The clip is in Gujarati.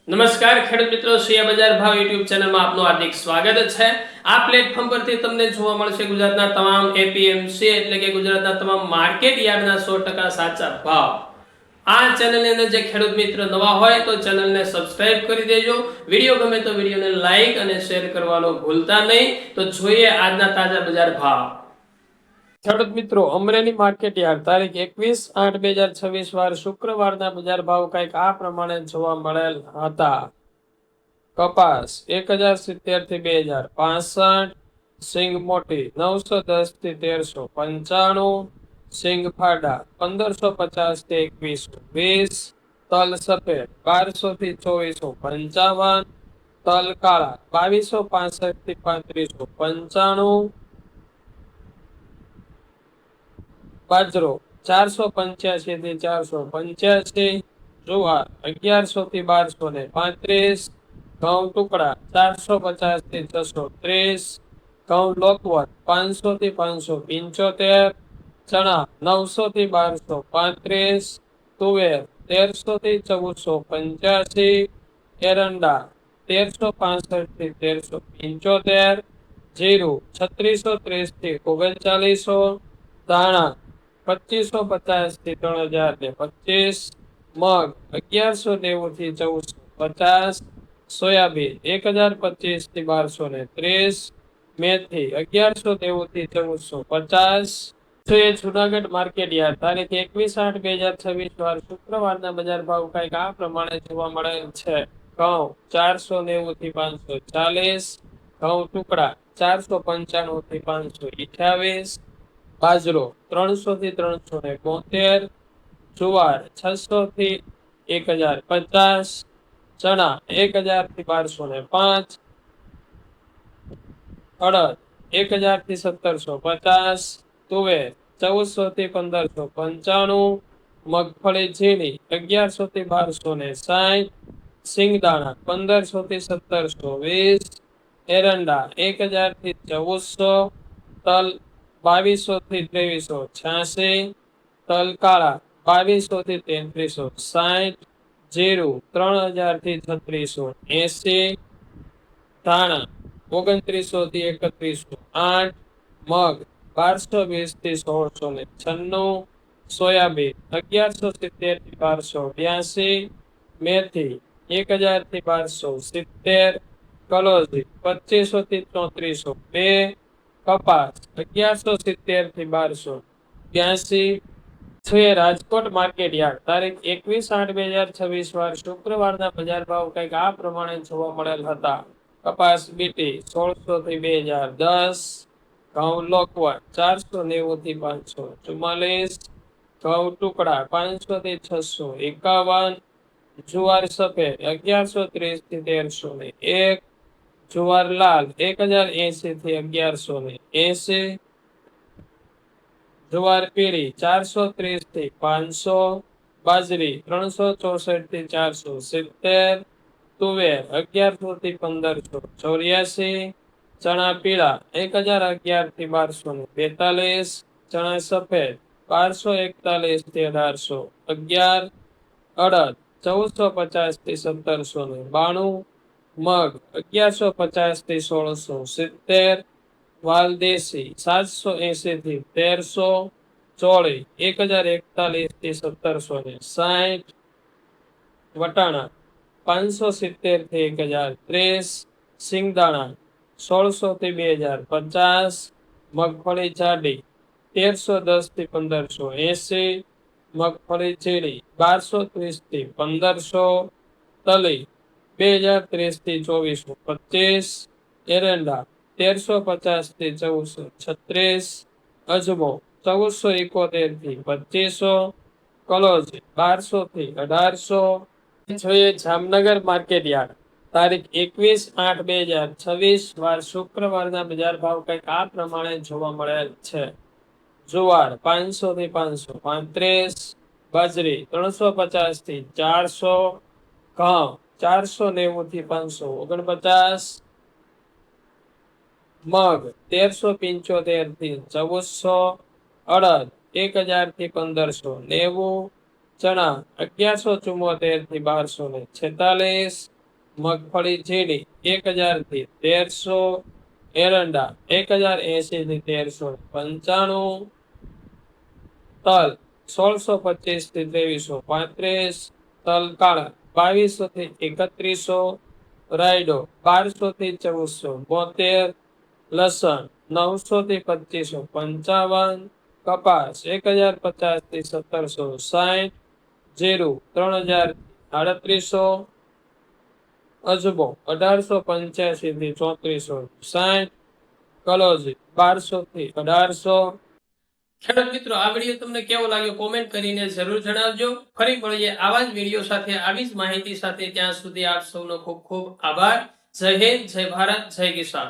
નમસ્કાર ખેડૂત મિત્રો, શેર બજાર ભાવ યુટ્યુબ ચેનલમાં આપનું હાર્દિક સ્વાગત છે। આ પ્લેટફોર્મ પરથી તમને જોવા મળશે ગુજરાતના તમામ એપીએમસી એટલે કે ગુજરાતના તમામ માર્કેટ યાર્ડના 100% સાચા ભાવ। આ ચેનલની અંદર જે ખેડૂત મિત્ર નવા હોય તો ચેનલને સબસ્ક્રાઇબ કરી દેજો। વિડીયો ગમે તો વિડીયોને લાઈક અને શેર કરવાનું ભૂલતા નહીં। તો જોઈએ આજના તાજા બજાર ભાવ। ખેડૂત મિત્રો, અમરેલી માર્કેટ યાર્ડ તારીખ 21/8/2026 વાર શુક્રવારના બજાર ભાવ કંઈક આ પ્રમાણે જોવા મળેલ હતા। કપાસ 1070 થી 2065, સિંગ મોટી 910 થી 1395, સિંગ ફાડા 1550 થી 2120, તલ સફેદ 1200 થી 2455, તલ કાળા 2265 થી 3595, બાજરો 485 થી 485, જુવાર 1100 થી 1235, ઘઉં ટુકડા 450 થી 630, ઘઉં લોકવટ 500 થી 575, ચણા 900 થી 1235, તુવેર 1300 થી 1485, એરંડા 1365 થી 1375, જીરું 3630 થી 3900, ધાણા 2550 થી 3025, મગ 1190 થી 1450, સોયાબીન 1025 થી 1230, મેથી 1190 થી 1450। જુનાગઢ માર્કેટ યાર્ડ તારીખ 21/8/2026 વાર શુક્રવારના બજાર ભાવ કંઈક આ પ્રમાણે જોવા મળેલ છે। ઘઉં 490 થી 540, ઘઉં ટુકડા 495 થી 528, બાજરો 300 થી 372, જુવાર 600 થી 1050, ચણા 1000 થી 1205, અડદ 1000 થી 1750, તુવેર 1400 થી 1595, મગફળી ઝીણી 1100 થી 1260, સિંગદાણા 1500 થી 1720, એરંડા 1000 થી 1400, તલ 2200 થી 2386, તલ કાળા 2200 થી 3360, જીરું 3000 થી 3680, ધાણા 2900 થી 3108, મગ 1220 થી 1696, સોયાબીન 1170 થી 1282, મેથી 1000 થી 1270, કલોજી 2500 થી 3402, કપાસ 1170 થી 1282। રાજકોટ માર્કેટ યાર્ડ તારીખ 21/8/2026 વાર શુક્રવારના બજાર ભાવ કંઈક આ પ્રમાણે જોવા મળેલ હતા। કપાસ બીટી 1600 થી 2010, ઘઉં લોકવટ 490 થી 544, ઘઉં ટુકડા 500 થી 651, જુવાર સફેદ 1130 થી 1301, જુવાર લાલ 1080 થી 1180, જુવાર પીળી 430 થી 500, બાજરી 364 થી 470, તુવેર 1100 થી 1584, ચણા પીળા 1011 થી 1242, ચણા સફેદ 1241 થી 1811, અડદ 1450 થી 1792, મગ 1150 થી 1670, વાલદેશી 780 થી 1300, ચોળી 1041 થી 1760, વટાણા 570 થી 1030, સિંગદાણા 1600 થી 2050, મગફળી જાડી 1310 થી 1580, મગફળી ઝીણી 1230 થી 1500, તલી 2030 થી 2425, એરંડા 1350 થી 1436, અજમો 1471 થી 2500, કલોજી 1200 થી 1800। જોઈએ જામનગર માર્કેટ યાર્ડ તારીખ 21/8/2026 વાર શુક્રવારના બજાર ભાવ કંઈક આ પ્રમાણે જોવા મળેલ છે। જુવાર 500 થી 535, બાજરી 350 થી 400, ઘઉં 490 થી 549, મગ 1375 થી 1400, અડદ 1000 થી 1590, ચણા 1174 થી 1246, મગફળી ઝીણી 1000 થી 1300, એરંડા 1080 થી 1395, તલ 1625 થી 2335, તલ કાળા 2200 થી 3100, રાયડો 1200 થી 1472, લસણ 900 થી 2555, કપાસ 1050 થી 1760, જીરું 3000 થી 3800, અજમો 1885 થી 3460, કલોજી 1200 થી 1800। ખેડૂત મિત્રો, આ વિડીયો તમને કેવો લાગ્યો કોમેન્ટ કરીને જરૂર જણાવજો। ફરી મળીએ આવા જ વિડીયો સાથે, આવી જ માહિતી સાથે। ત્યાં સુધી આપ સૌનો ખૂબ ખૂબ આભાર। જય હિન્દ, જય ભારત, જય કિસાન।